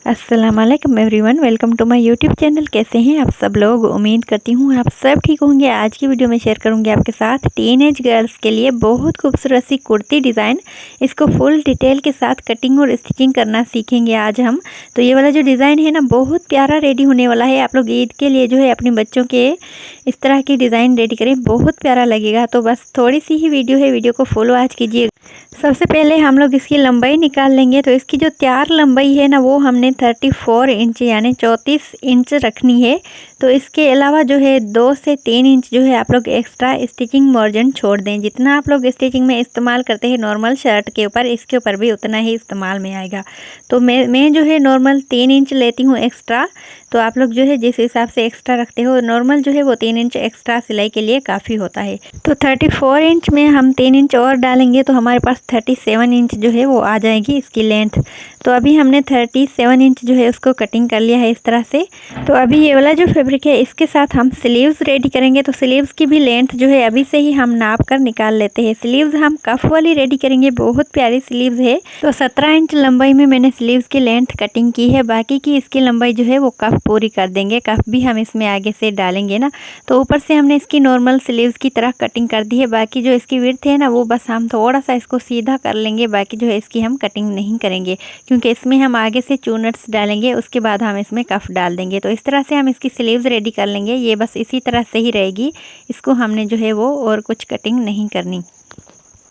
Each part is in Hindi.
अस्सलाम वालेकुम everyone, welcome to my YouTube channel. कैसे हैं आप सब लोग? उम्मीद करती हूँ आप सब ठीक होंगे। आज की वीडियो में शेयर करूँगी आपके साथ टीनेज गर्ल्स के लिए बहुत खूबसूरत सी कुर्ती डिज़ाइन। इसको फुल डिटेल के साथ कटिंग और स्टिचिंग करना सीखेंगे आज हम। तो ये वाला जो डिज़ाइन है ना, बहुत प्यारा रेडी होने वाला है। आप लोग ईद के लिए जो है अपने बच्चों के इस तरह की डिज़ाइन रेडी करें, बहुत प्यारा लगेगा। तो बस थोड़ी सी ही वीडियो है, वीडियो को फॉलो आज कीजिए। सबसे पहले हम लोग इसकी लंबाई निकाल लेंगे। तो इसकी जो तैयार लंबाई है ना, वो हमने 34 इंच यानी 34 इंच रखनी है। तो इसके अलावा जो है 2 से 3 इंच जो है आप लोग एक्स्ट्रा स्टिचिंग मार्जिन छोड़ दें। जितना आप लोग स्टिचिंग में इस्तेमाल करते हैं नॉर्मल शर्ट के ऊपर, इसके ऊपर भी उतना ही इस्तेमाल में आएगा। तो मैं जो है नॉर्मल 3 इंच लेती हूँ एक्स्ट्रा। तो आप लोग जो है जिस हिसाब से एक्स्ट्रा रखते हो, नॉर्मल जो है वो 3 इंच एक्स्ट्रा सिलाई के लिए काफ़ी होता है। तो 34 इंच में हम 3 इंच और डालेंगे तो हमारे पास 37 इंच जो है वो आ जाएगी इसकी लेंथ। तो अभी हमने 37 इंच जो है उसको कटिंग कर लिया है इस तरह से। तो अभी ये वाला जो फैब्रिक है, इसके साथ हम स्लीव्स रेडी करेंगे। तो स्लीव्स की भी लेंथ जो है अभी से ही हम नाप कर निकाल लेते हैं। स्लीव्स हम कफ वाली रेडी करेंगे, बहुत प्यारी स्लीव्स है। तो 17 इंच लंबाई में मैंने स्लीव्स की लेंथ कटिंग की है। बाकी की इसकी लंबाई जो है वो कफ पूरी कर देंगे। कफ भी हम इसमें आगे से डालेंगे ना। तो ऊपर से हमने इसकी नॉर्मल स्लीव्स की तरह कटिंग कर दी है। बाकी जो इसकी विड्थ है ना, वो बस हम थोड़ा सा इसको सीधा कर लेंगे। बाकी जो है इसकी हम कटिंग नहीं करेंगे, क्योंकि इसमें हम आगे से चूनट्स डालेंगे, उसके बाद हम इसमें कफ डाल देंगे। तो इस तरह से हम इसकी स्लीव्स रेडी कर लेंगे। ये बस इसी तरह से ही रहेगी, इसको हमने जो है वो और कुछ कटिंग नहीं करनी।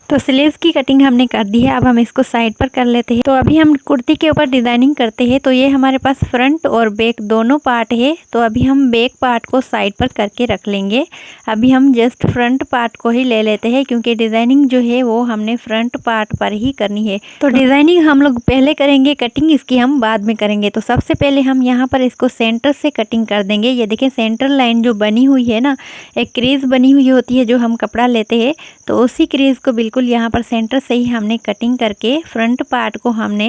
तो स्लीव्स की कटिंग हमने कर दी है। अब हम इसको साइड पर कर लेते हैं। तो अभी हम कुर्ती के ऊपर डिज़ाइनिंग करते हैं। तो ये हमारे पास फ्रंट और बैक दोनों पार्ट है। तो अभी हम बैक पार्ट को साइड पर करके रख लेंगे। अभी हम जस्ट फ्रंट पार्ट को ही ले लेते हैं, क्योंकि डिज़ाइनिंग जो है वो हमने फ्रंट पार्ट पर ही करनी है। तो डिज़ाइनिंग हम लोग पहले करेंगे, कटिंग इसकी हम बाद में करेंगे। तो सबसे पहले हम यहाँ पर इसको सेंटर से कटिंग कर देंगे। ये देखें, सेंटर लाइन जो बनी हुई है ना, एक क्रीज बनी हुई होती है जो हम कपड़ा लेते हैं। तो उसी क्रीज को बिल्कुल यहाँ पर सेंटर से ही हमने कटिंग करके फ्रंट पार्ट को हमने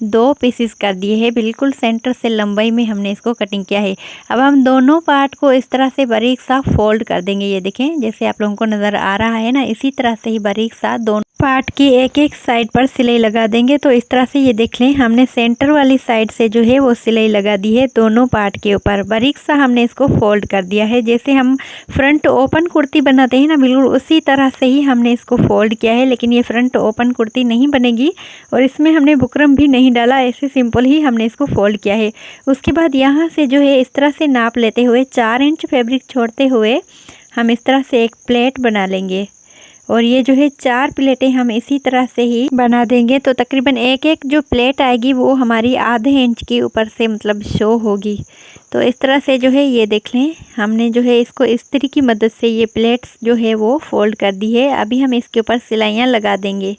2 पीसेस कर दिए हैं। बिल्कुल सेंटर से लंबाई में हमने इसको कटिंग किया है। अब हम दोनों पार्ट को इस तरह से बारीक सा फोल्ड कर देंगे। ये देखें, जैसे आप लोगों को नज़र आ रहा है ना, इसी तरह से ही बारीक सा दोनों पार्ट की एक एक साइड पर सिलाई लगा देंगे। तो इस तरह से ये देख लें, हमने सेंटर वाली साइड से जो है वो सिलाई लगा दी है दोनों पार्ट के ऊपर। बारीक सा हमने इसको फोल्ड कर दिया है। जैसे हम फ्रंट ओपन कुर्ती बनाते हैं ना, बिल्कुल उसी तरह से ही हमने इसको फोल्ड किया है। लेकिन ये फ्रंट ओपन कुर्ती नहीं बनेगी और इसमें हमने बुकरम भी नहीं डाला, ऐसे सिंपल ही हमने इसको फोल्ड किया है। उसके बाद यहाँ से जो है इस तरह से नाप लेते हुए 4 इंच फैब्रिक छोड़ते हुए हम इस तरह से एक प्लेट बना लेंगे। और ये जो है 4 प्लेटें हम इसी तरह से ही बना देंगे। तो तकरीबन एक एक जो प्लेट आएगी वो हमारी आधे इंच के ऊपर से मतलब शो होगी। तो इस तरह से जो है ये देख लें, हमने जो है इसको इस्त्री की मदद से ये प्लेट्स जो है वो फोल्ड कर दी है। अभी हम इसके ऊपर सिलाइयाँ लगा देंगे।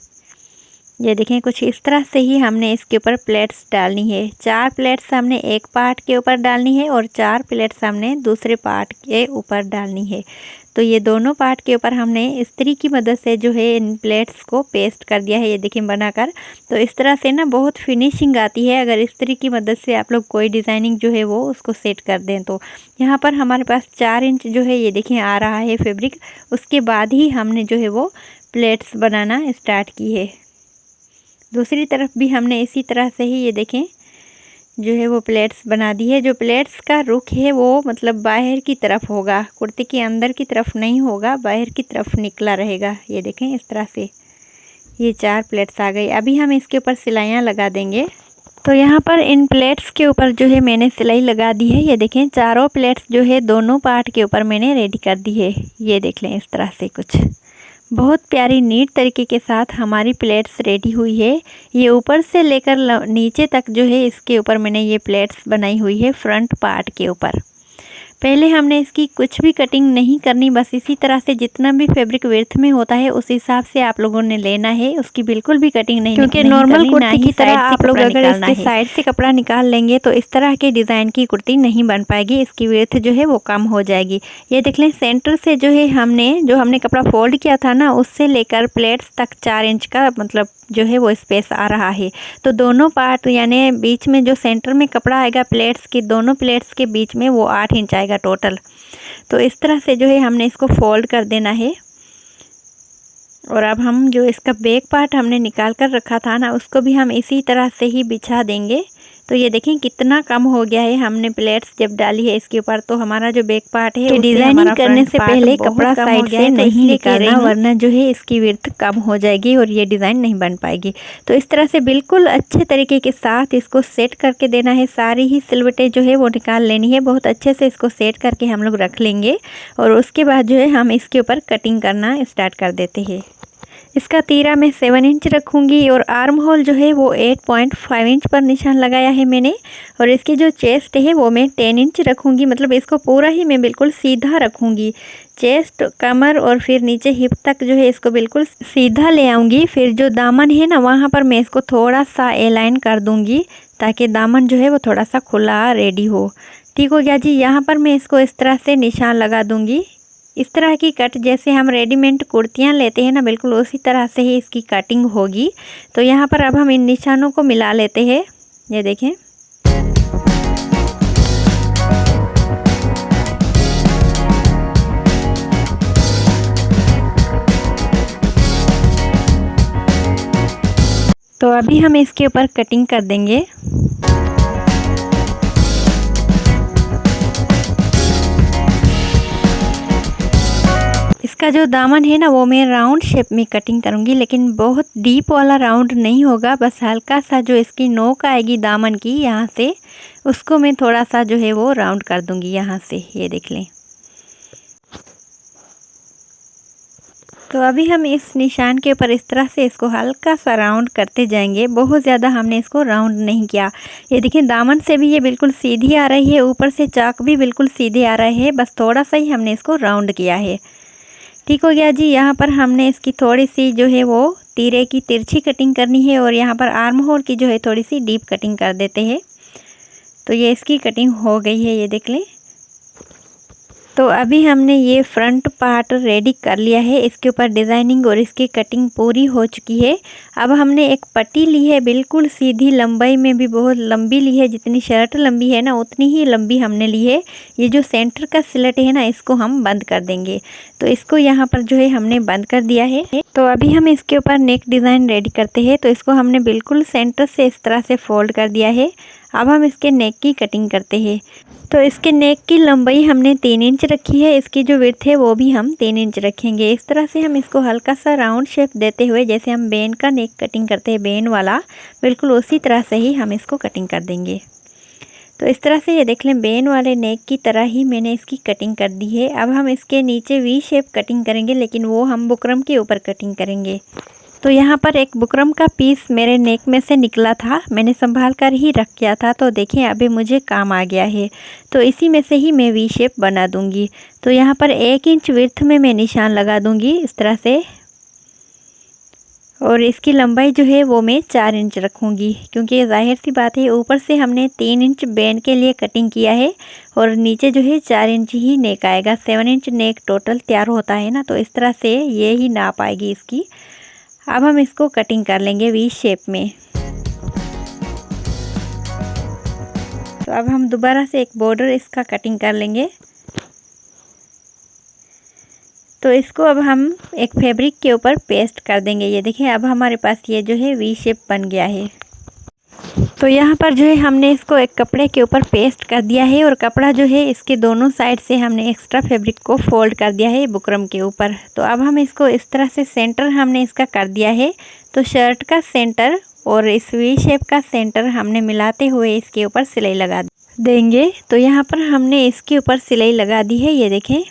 ये देखें, कुछ इस तरह से ही हमने इसके ऊपर प्लेट्स डालनी है। 4 प्लेट्स हमने एक पार्ट के ऊपर डालनी है और 4 प्लेट्स हमने दूसरे पार्ट के ऊपर डालनी है। तो ये दोनों पार्ट के ऊपर हमने इस्त्री की मदद से जो है इन प्लेट्स को पेस्ट कर दिया है। ये देखें बनाकर। तो इस तरह से ना बहुत फिनिशिंग आती है अगर इस्त्री की मदद से आप लोग कोई डिज़ाइनिंग जो है वो उसको सेट कर दें। तो यहाँ पर हमारे पास 4 इंच जो है ये देखें आ रहा है फैब्रिक। उसके बाद ही हमने जो है वो प्लेट्स बनाना स्टार्ट की है। दूसरी तरफ भी हमने इसी तरह से ही ये देखें जो है वो प्लेट्स बना दी है। जो प्लेट्स का रुख है वो मतलब बाहर की तरफ होगा, कुर्ती के अंदर की तरफ नहीं होगा, बाहर की तरफ निकला रहेगा। ये देखें इस तरह से ये 4 प्लेट्स आ गई। अभी हम इसके ऊपर सिलाइयाँ लगा देंगे। तो यहाँ पर इन प्लेट्स के ऊपर जो है मैंने सिलाई लगा दी है। ये देखें, चारों प्लेट्स जो है दोनों पार्ट के ऊपर मैंने रेडी कर दी है। ये देख लें, इस तरह से कुछ बहुत प्यारी नीट तरीके के साथ हमारी प्लेट्स रेडी हुई है। ये ऊपर से लेकर नीचे तक जो है इसके ऊपर मैंने ये प्लेट्स बनाई हुई है फ्रंट पार्ट के ऊपर। पहले हमने इसकी कुछ भी कटिंग नहीं करनी, बस इसी तरह से जितना भी फैब्रिक विड्थ में होता है उस हिसाब से आप लोगों ने लेना है। उसकी बिल्कुल भी कटिंग नहीं, क्योंकि नॉर्मल कुर्ती की तरह आप लोग अगर इसके साइड से कपड़ा निकाल लेंगे तो इस तरह के डिज़ाइन की कुर्ती नहीं बन पाएगी। इसकी विड्थ जो है वो कम हो जाएगी। ये देख लें, सेंटर से जो है हमने कपड़ा फोल्ड किया था ना, उससे लेकर प्लेट्स तक 4 इंच का मतलब जो है वो स्पेस आ रहा है। तो दोनों पार्ट यानी बीच में जो सेंटर में कपड़ा आएगा प्लेट्स के, दोनों प्लेट्स के बीच में वो 8 इंच आएगा टोटल। तो इस तरह से जो है हमने इसको फोल्ड कर देना है। और अब हम जो इसका बैक पार्ट हमने निकाल कर रखा था ना, उसको भी हम इसी तरह से ही बिछा देंगे। तो ये देखें कितना कम हो गया है। हमने प्लेट्स जब डाली है इसके ऊपर तो हमारा जो बैक पार्ट है डिजाइनिंग करने से पहले कपड़ा साइड से नहीं निकालना, वरना जो है इसकी विड्थ कम हो जाएगी और ये डिज़ाइन नहीं बन पाएगी। तो इस तरह से बिल्कुल अच्छे तरीके के साथ इसको सेट करके देना है। सारी ही सिलवटें जो है वो निकाल लेनी है। बहुत अच्छे से इसको सेट करके हम लोग रख लेंगे और उसके बाद जो है हम इसके ऊपर कटिंग करना स्टार्ट कर देते हैं। इसका तीरा मैं 7 इंच रखूँगी और आर्म होल जो है वो 8.5 इंच पर निशान लगाया है मैंने। और इसकी जो चेस्ट है वो मैं 10 इंच रखूँगी, मतलब इसको पूरा ही मैं बिल्कुल सीधा रखूँगी। चेस्ट, कमर और फिर नीचे हिप तक जो है इसको बिल्कुल सीधा ले आऊँगी। फिर जो दामन है ना वहाँ पर मैं इसको थोड़ा सा एलाइन कर दूँगी ताकि दामन जो है वो थोड़ा सा खुला रेडी हो। ठीक हो गया जी। यहाँ पर मैं इसको इस तरह से निशान लगा दूँगी। इस तरह की कट जैसे हम रेडीमेड कुर्तियाँ लेते हैं ना, बिल्कुल उसी तरह से ही इसकी कटिंग होगी। तो यहाँ पर अब हम इन निशानों को मिला लेते हैं। ये देखें, तो अभी हम इसके ऊपर कटिंग कर देंगे। इसका जो दामन है ना वो मैं राउंड शेप में कटिंग करूँगी, लेकिन बहुत डीप वाला राउंड नहीं होगा। बस हल्का सा जो इसकी नोक आएगी दामन की यहाँ से, उसको मैं थोड़ा सा जो है वो राउंड कर दूँगी यहाँ से। ये देख लें। तो अभी हम इस निशान के ऊपर इस तरह से इसको हल्का सा राउंड करते जाएंगे। बहुत ज़्यादा हमने इसको राउंड नहीं किया। ये देखिए दामन से भी ये बिल्कुल सीधी आ रही है, ऊपर से चाक भी बिल्कुल सीधे आ रहे हैं। बस थोड़ा सा ही हमने इसको राउंड किया है। ठीक हो गया जी। यहाँ पर हमने इसकी थोड़ी सी जो है वो तीरे की तिरछी कटिंग करनी है और यहाँ पर आर्म होल की जो है थोड़ी सी डीप कटिंग कर देते हैं। तो ये इसकी कटिंग हो गई है, ये देख लें। तो अभी हमने ये फ्रंट पार्ट रेडी कर लिया है। इसके ऊपर डिज़ाइनिंग और इसकी कटिंग पूरी हो चुकी है। अब हमने एक पट्टी ली है, बिल्कुल सीधी, लंबाई में भी बहुत लंबी ली है। जितनी शर्ट लंबी है ना उतनी ही लंबी हमने ली है। ये जो सेंटर का स्लिट है ना इसको हम बंद कर देंगे। तो इसको यहाँ पर जो है हमने बंद कर दिया है। तो अभी हम इसके ऊपर नेक डिज़ाइन रेडी करते हैं। तो इसको हमने बिल्कुल सेंटर से इस तरह से फोल्ड कर दिया है। अब हम इसके नेक की कटिंग करते हैं। तो इसके नेक की लंबाई हमने 3 इंच रखी है। इसकी जो विड्थ है वो भी हम 3 इंच रखेंगे। इस तरह से हम इसको हल्का सा राउंड शेप देते हुए, जैसे हम बेन का नेक कटिंग करते हैं बेन वाला, बिल्कुल उसी तरह से ही हम इसको कटिंग कर देंगे। तो इस तरह से ये देख लें, बेन वाले नेक की तरह ही मैंने इसकी कटिंग कर दी है। अब हम इसके नीचे वी शेप कटिंग करेंगे, लेकिन वो हम बुकरम के ऊपर कटिंग करेंगे। तो यहाँ पर एक बुकरम का पीस मेरे नेक में से निकला था, मैंने संभाल कर ही रख किया था। तो देखें अभी मुझे काम आ गया है। तो इसी में से ही मैं वी शेप बना दूँगी। तो यहाँ पर 1 इंच विड्थ में मैं निशान लगा दूँगी इस तरह से। और इसकी लंबाई जो है वो मैं 4 इंच रखूँगी, क्योंकि जाहिर सी बात है ऊपर से हमने 3 इंच बेन के लिए कटिंग किया है और नीचे जो है 4 इंच ही नेक आएगा। 7 इंच नेक टोटल तैयार होता है ना, तो इस तरह से ये ही नाप आएगी इसकी। अब हम इसको कटिंग कर लेंगे वी शेप में। तो अब हम दोबारा से एक बॉर्डर इसका कटिंग कर लेंगे। तो इसको अब हम एक फैब्रिक के ऊपर पेस्ट कर देंगे। ये देखिए अब हमारे पास ये जो है वी शेप बन गया है। तो यहाँ पर जो है हमने इसको एक कपड़े के ऊपर पेस्ट कर दिया है और कपड़ा जो है इसके दोनों साइड से हमने एक्स्ट्रा फैब्रिक को फोल्ड कर दिया है बुकरम के ऊपर। तो अब हम इसको इस तरह से सेंटर हमने इसका कर दिया है। तो शर्ट का सेंटर और इस वी शेप का सेंटर हमने मिलाते हुए इसके ऊपर सिलाई लगा देंगे। तो यहाँ पर हमने इसके ऊपर सिलाई लगा दी है, ये देखें।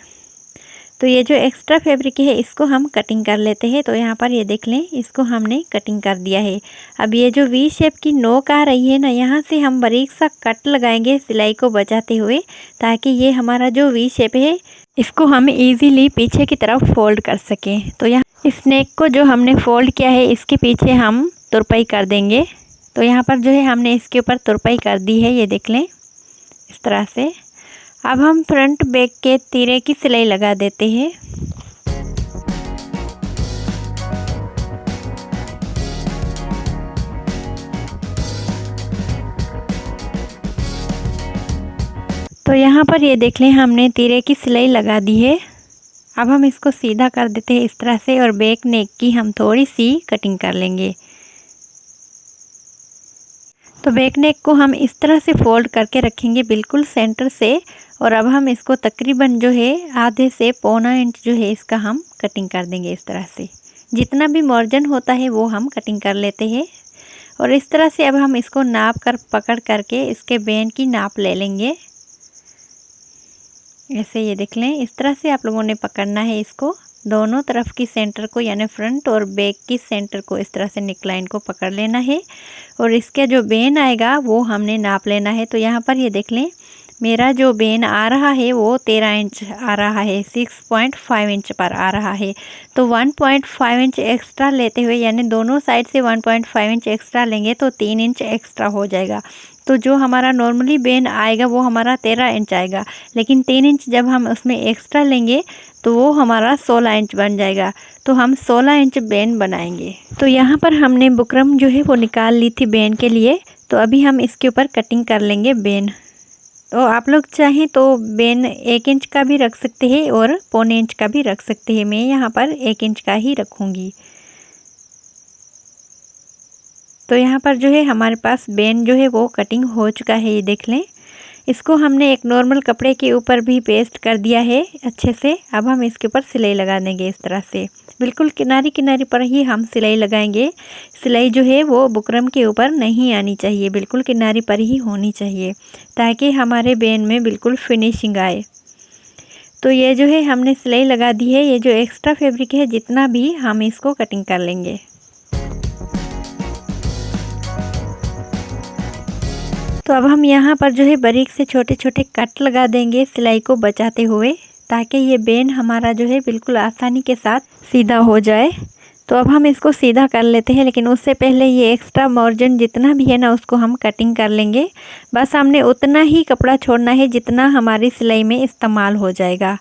तो ये जो एक्स्ट्रा फैब्रिक है इसको हम कटिंग कर लेते हैं। तो यहाँ पर ये देख लें, इसको हमने कटिंग कर दिया है। अब ये जो वी शेप की नोक आ रही है ना, यहाँ से हम बारीक सा कट लगाएंगे सिलाई को बचाते हुए, ताकि ये हमारा जो वी शेप है इसको हम इजीली पीछे की तरफ फोल्ड कर सकें। तो यहाँ इस नेक को जो हमने फोल्ड किया है इसके पीछे हम तुरपाई कर देंगे। तो यहाँ पर जो है हमने इसके ऊपर तुरपाई कर दी है, ये देख लें इस तरह से। अब हम फ्रंट बैक के तीरे की सिलाई लगा देते हैं। तो यहाँ पर ये देख लें हमने तीरे की सिलाई लगा दी है। अब हम इसको सीधा कर देते हैं इस तरह से और बैक नेक की हम थोड़ी सी कटिंग कर लेंगे। तो बैक नेक को हम इस तरह से फोल्ड करके रखेंगे बिल्कुल सेंटर से। और अब हम इसको तकरीबन जो है आधे से पौना इंच जो है इसका हम कटिंग कर देंगे इस तरह से। जितना भी मार्जिन होता है वो हम कटिंग कर लेते हैं। और इस तरह से अब हम इसको नाप कर पकड़ करके इसके बेन की नाप ले लेंगे। ऐसे ये देख लें, इस तरह से आप लोगों ने पकड़ना है इसको। दोनों तरफ की सेंटर को यानी फ्रंट और बैक की सेंटर को इस तरह से नेकलाइन को पकड़ लेना है। और इसके जो बेन आएगा वो हमने नाप लेना है। तो यहाँ पर ये देख लें, मेरा जो बेन आ रहा है वो 13 इंच आ रहा है, 6.5 इंच पर आ रहा है। तो 1.5 इंच एक्स्ट्रा लेते हुए यानी दोनों साइड से 1.5 इंच एक्स्ट्रा लेंगे तो 3 इंच एक्स्ट्रा हो जाएगा। तो जो हमारा नॉर्मली बेन आएगा वो हमारा 13 इंच आएगा, लेकिन 3 इंच जब हम उसमें एक्स्ट्रा लेंगे तो वो हमारा 16 इंच बन जाएगा। तो हम 16 इंच बेन बनाएंगे। तो यहाँ पर हमने बुकरम जो है वो निकाल ली थी बेन के लिए। तो अभी हम इसके ऊपर कटिंग कर लेंगे बेन। तो आप लोग चाहें तो बेन 1 इंच का भी रख सकते हैं और पौने इंच का भी रख सकते हैं। मैं यहाँ पर 1 इंच का ही रखूँगी। तो यहाँ पर जो है हमारे पास बेन जो है वो कटिंग हो चुका है, ये देख लें। इसको हमने एक नॉर्मल कपड़े के ऊपर भी पेस्ट कर दिया है अच्छे से। अब हम इसके ऊपर सिलाई लगा देंगे इस तरह से, बिल्कुल किनारी किनारी पर ही हम सिलाई लगाएंगे। सिलाई जो है वो बुकरम के ऊपर नहीं आनी चाहिए, बिल्कुल किनारी पर ही होनी चाहिए ताकि हमारे बेन में बिल्कुल फिनिशिंग आए। तो ये जो है हमने सिलाई लगा दी है। ये जो एक्स्ट्रा फैब्रिक है जितना भी हम इसको कटिंग कर लेंगे। तो अब हम यहाँ पर जो है बारीक से छोटे छोटे कट लगा देंगे सिलाई को बचाते हुए, ताकि ये बेन हमारा जो है बिल्कुल आसानी के साथ सीधा हो जाए। तो अब हम इसको सीधा कर लेते हैं, लेकिन उससे पहले ये एक्स्ट्रा मार्जिन जितना भी है ना उसको हम कटिंग कर लेंगे। बस हमने उतना ही कपड़ा छोड़ना है जितना हमारी सिलाई में इस्तेमाल हो जाएगा।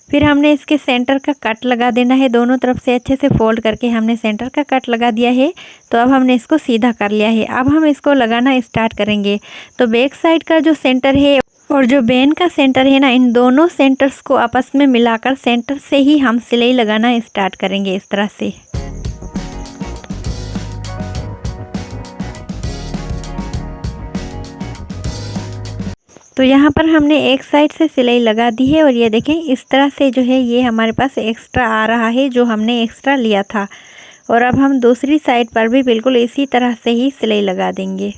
फिर हमने इसके सेंटर का कट लगा देना है। दोनों तरफ से अच्छे से फोल्ड करके हमने सेंटर का कट लगा दिया है। तो अब हमने इसको सीधा कर लिया है। अब हम इसको लगाना स्टार्ट करेंगे। तो बैक साइड का जो सेंटर है और जो बेन का सेंटर है ना, इन दोनों सेंटर्स को आपस में मिलाकर सेंटर से ही हम सिलाई लगाना स्टार्ट करेंगे इस तरह से। तो यहाँ पर हमने एक साइड से सिलाई लगा दी है और ये देखें इस तरह से जो है ये हमारे पास एक्स्ट्रा आ रहा है जो हमने एक्स्ट्रा लिया था। और अब हम दूसरी साइड पर भी बिल्कुल इसी तरह से ही सिलाई लगा देंगे।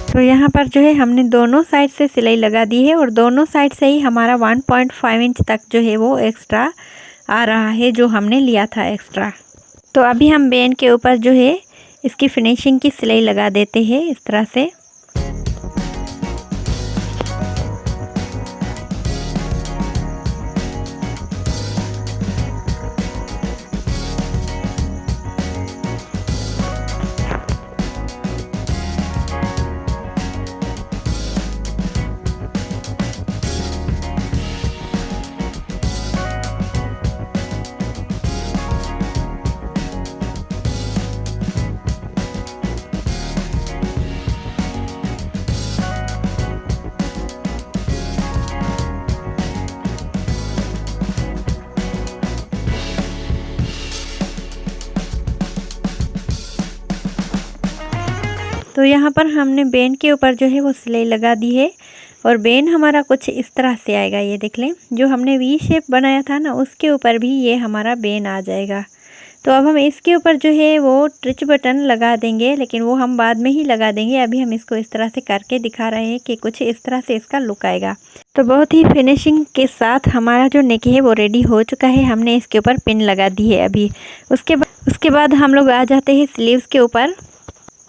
तो यहाँ पर जो है हमने दोनों साइड से सिलाई लगा दी है और दोनों साइड से ही हमारा 1.5 इंच तक जो है वो एक्स्ट्रा आ रहा है जो हमने लिया था एक्स्ट्रा। तो अभी हम बेन के ऊपर जो है इसकी फिनिशिंग की सिलाई लगा देते हैं इस तरह से। तो यहाँ पर हमने बेन के ऊपर जो है वो सिलाई लगा दी है और बेन हमारा कुछ इस तरह से आएगा। ये देख लें, जो हमने वी शेप बनाया था ना उसके ऊपर भी ये हमारा बेन आ जाएगा। तो अब हम इसके ऊपर जो है वो ट्रिच बटन लगा देंगे, लेकिन वो हम बाद में ही लगा देंगे। अभी हम इसको इस तरह से करके दिखा रहे हैं कि कुछ इस तरह से इसका लुक आएगा। तो बहुत ही फिनिशिंग के साथ हमारा जो नेक है वो रेडी हो चुका है। हमने इसके ऊपर पिन लगा दी है अभी। उसके बाद हम लोग आ जाते हैं स्लीव्स के ऊपर।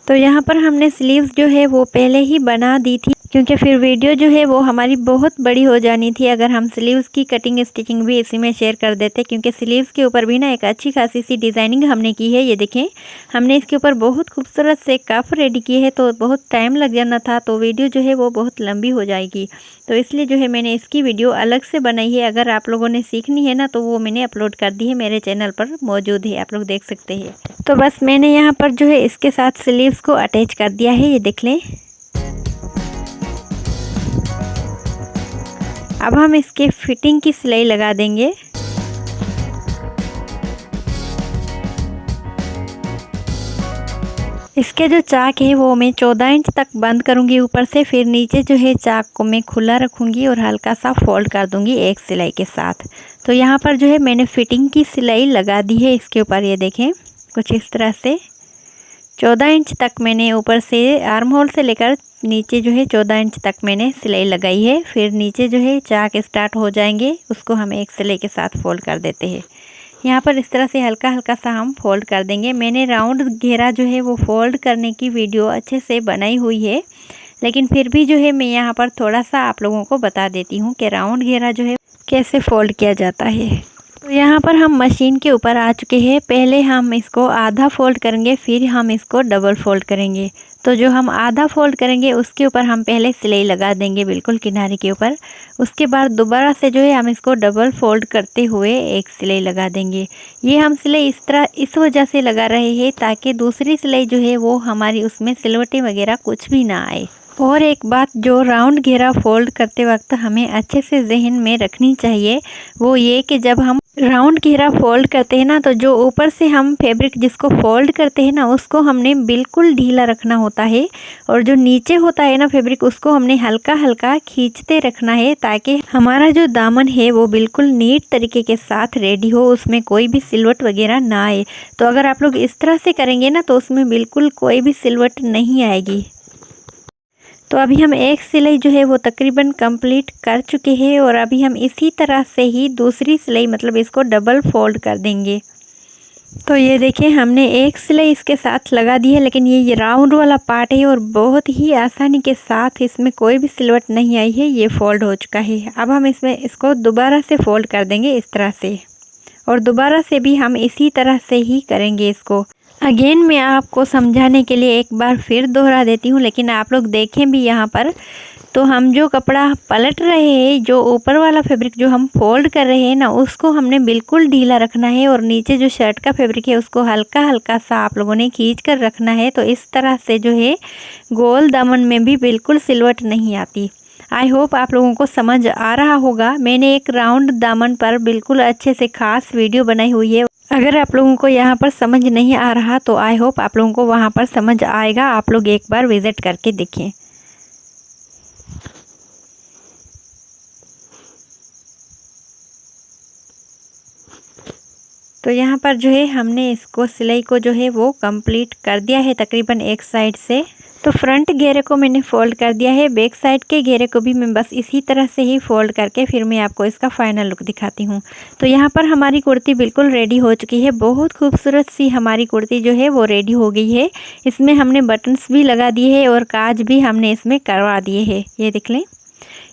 तो यहाँ पर हमने स्लीव्स जो है वो पहले ही बना दी थी, क्योंकि फिर वीडियो जो है वो हमारी बहुत बड़ी हो जानी थी अगर हम स्लीव्स की कटिंग स्टिचिंग भी इसी में शेयर कर देते, क्योंकि स्लीव्स के ऊपर भी ना एक अच्छी खासी सी डिज़ाइनिंग हमने की है। ये देखें, हमने इसके ऊपर बहुत खूबसूरत से कफ रेडी किए हैं, तो बहुत टाइम लग जाना था, तो वीडियो जो है वो बहुत लंबी हो जाएगी। तो इसलिए जो है मैंने इसकी वीडियो अलग से बनाई है। अगर आप लोगों ने सीखनी है ना तो वो मैंने अपलोड कर दी है, मेरे चैनल पर मौजूद है, आप लोग देख सकते हैं। तो बस मैंने यहाँ पर जो है इसके साथ स्लीव्स को अटैच कर दिया है, ये देख लें। अब हम इसके फिटिंग की सिलाई लगा देंगे। इसके जो चाक है वो मैं 14 इंच तक बंद करूंगी ऊपर से, फिर नीचे जो है चाक को मैं खुला रखूंगी और हल्का सा फोल्ड कर दूंगी एक सिलाई के साथ। तो यहाँ पर जो है मैंने फिटिंग की सिलाई लगा दी है इसके ऊपर। ये देखें कुछ इस तरह से 14 इंच तक मैंने ऊपर से आर्म होल से लेकर नीचे जो है 14 इंच तक मैंने सिलाई लगाई है। फिर नीचे जो है चाक स्टार्ट हो जाएंगे, उसको हम एक सिलाई के साथ फोल्ड कर देते हैं। यहाँ पर इस तरह से हल्का हल्का सा हम फोल्ड कर देंगे। मैंने राउंड घेरा जो है वो फोल्ड करने की वीडियो अच्छे से बनाई हुई है, लेकिन फिर भी जो है मैं यहाँ पर थोड़ा सा आप लोगों को बता देती हूँ कि राउंड घेरा जो है कैसे फोल्ड किया जाता है। तो यहाँ पर हम मशीन के ऊपर आ चुके हैं। पहले हम इसको आधा फोल्ड करेंगे, फिर हम इसको डबल फोल्ड करेंगे। तो जो हम आधा फोल्ड करेंगे उसके ऊपर हम पहले सिलाई लगा देंगे बिल्कुल किनारे के ऊपर। उसके बाद दोबारा से जो है हम इसको डबल फोल्ड करते हुए एक सिलाई लगा देंगे। ये हम सिलाई इस तरह इस वजह से लगा रहे हैं ताकि दूसरी सिलाई जो है वो हमारी उसमें सिलवटें वगैरह कुछ भी ना आए। और एक बात जो राउंड घेरा फोल्ड करते वक्त हमें अच्छे से जहन में रखनी चाहिए वो ये कि जब हम राउंड घेरा फोल्ड करते हैं ना, तो जो ऊपर से हम फैब्रिक जिसको फोल्ड करते हैं ना उसको हमने बिल्कुल ढीला रखना होता है, और जो नीचे होता है ना फैब्रिक उसको हमने हल्का हल्का खींचते रखना है ताकि हमारा जो दामन है वो बिल्कुल नीट तरीके के साथ रेडी हो, उसमें कोई भी सिलवट वगैरह ना आए। तो अगर आप लोग इस तरह से करेंगे ना तो उसमें बिल्कुल कोई भी सिलवट नहीं आएगी। तो अभी हम एक सिलाई जो है वो तकरीबन कंप्लीट कर चुके हैं, और अभी हम इसी तरह से ही दूसरी सिलाई मतलब इसको डबल फोल्ड कर देंगे। तो ये देखिए हमने एक सिलाई इसके साथ लगा दी है, लेकिन ये राउंड वाला पार्ट है और बहुत ही आसानी के साथ इसमें कोई भी सिलवट नहीं आई है, ये फोल्ड हो चुका है। अब हम इसमें इसको दोबारा से फोल्ड कर देंगे इस तरह से, और दोबारा से भी हम इसी तरह से ही करेंगे इसको। अगेन मैं आपको समझाने के लिए एक बार फिर दोहरा देती हूँ, लेकिन आप लोग देखें भी यहाँ पर। तो हम जो कपड़ा पलट रहे हैं, जो ऊपर वाला फैब्रिक जो हम फोल्ड कर रहे हैं ना उसको हमने बिल्कुल ढीला रखना है, और नीचे जो शर्ट का फैब्रिक है उसको हल्का हल्का सा आप लोगों ने खींच कर रखना है। तो इस तरह से जो है गोल दामन में भी बिल्कुल सिलवट नहीं आती। आई होप आप लोगों को समझ आ रहा होगा। मैंने एक राउंड दामन पर बिल्कुल अच्छे से खास वीडियो बनाई हुई है। अगर आप लोगों को यहाँ पर समझ नहीं आ रहा तो आई होप आप लोगों को वहाँ पर समझ आएगा। आप लोग एक बार विजिट करके देखें। तो यहाँ पर जो है हमने इसको सिलाई को जो है वो कंप्लीट कर दिया है तकरीबन एक साइड से। तो फ्रंट घेरे को मैंने फोल्ड कर दिया है, बैक साइड के घेरे को भी मैं बस इसी तरह से ही फोल्ड करके फिर मैं आपको इसका फाइनल लुक दिखाती हूँ। तो यहाँ पर हमारी कुर्ती बिल्कुल रेडी हो चुकी है। बहुत खूबसूरत सी हमारी कुर्ती जो है वो रेडी हो गई है। इसमें हमने बटन्स भी लगा दिए हैं और काज भी हमने इसमें करवा दिए हैं। ये देख लें,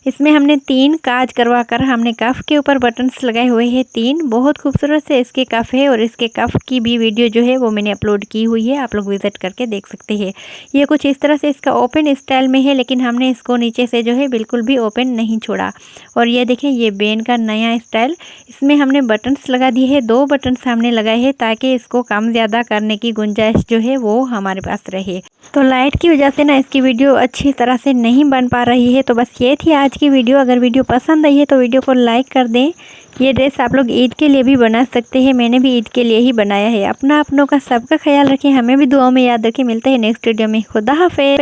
इसमें हमने 3 काज करवा कर हमने कफ के ऊपर बटन्स लगाए हुए हैं 3। बहुत खूबसूरत से इसके कफ है, और इसके कफ की भी वीडियो जो है वो मैंने अपलोड की हुई है, आप लोग विजिट करके देख सकते हैं। ये कुछ इस तरह से इसका ओपन स्टाइल में है, लेकिन हमने इसको नीचे से जो है बिल्कुल भी ओपन नहीं छोड़ा। और ये देखें ये बेन का नया स्टाइल, इसमें हमने बटन्स लगा दिए हैं। 2 बटन्स हमने लगाए हैं ताकि इसको कम ज़्यादा करने की गुंजाइश जो है वो हमारे पास रहे। तो लाइट की वजह से ना इसकी वीडियो अच्छी तरह से नहीं बन पा रही है। तो बस ये थी आज की वीडियो। अगर वीडियो पसंद आई है तो वीडियो को लाइक कर दें। ये ड्रेस आप लोग ईद के लिए भी बना सकते हैं, मैंने भी ईद के लिए ही बनाया है। अपनों का सबका ख्याल रखें, हमें भी दुआओं में याद रखें। मिलते हैं नेक्स्ट वीडियो में। खुदा हाफिज़।